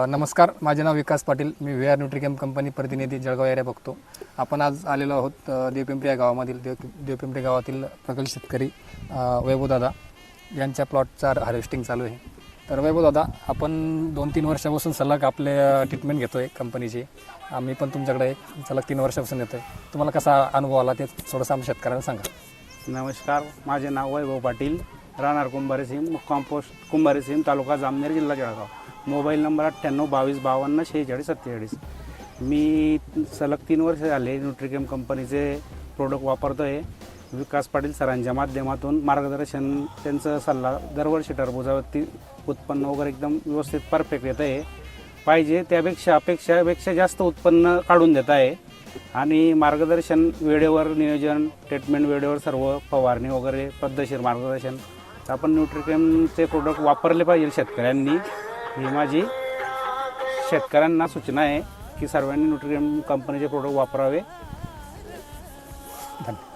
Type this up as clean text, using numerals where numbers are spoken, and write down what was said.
नमस्कार, माझे नाव विकास पाटील. मी V R न्यूट्रिकेम company प्रतिनिधी जळगाव एरिया बघतो. आपण आज आलेलो आहोत देवपिंपरी या गावामधील देवपिंपरी गावातील प्रगत शेतकरी वैभवदादा यांच्या प्लॉटचा हार्वेस्टिंग चालू आहे. तर वैभवदादा, आपण 2-3 वर्षापासून सलग आपले ट्रीटमेंट घेतो आहे कंपनीची. आम्ही पण तुमच्याकडे सलग 3 वर्षापासून येतो आहे. तुम्हाला कसा अनुभव आला ते थोडंसं आमच्या शेतकऱ्यांना सांगा. नमस्कार, माझे नाव वैभव पाटील, राहणार कुंभारसिंग, मुक्काम पोस्ट कुंभारसिंग, तालुका जामनेर, जिल्हा जळगाव. Mobile number 9822524647. मी सलग 3 वर्ष झाले न्यूट्रिकेम कंपनीचे प्रोडक्ट वापरतो आहे. विकास पाटील सरांच्या माध्यमातून मार्गदर्शन, त्यांचं सल्ला दरवर्षी टरबूजावरती उत्पन्न वगैरे एकदम व्यवस्थित परफेक्ट येतं आहे. पाहिजे त्यापेक्षा अपेक्षापेक्षा जास्त उत्पन्न काढून देत आहे. आणि मार्गदर्शन वेळेवर, नियोजन, ट्रीटमेंट वेळेवर, सर्व फवारणी वगैरे पद्धतशीर मार्गदर्शन. आपण न्यूट्रिकेमचे प्रोडक्ट वापरले पाहिजे शेतकऱ्यांनी. ही माझी शेतकऱ्यांना सूचना आहे की सर्वांनी न्यूट्रिकेम कंपनीचे प्रोडक्ट वापरावे. धन्यवाद.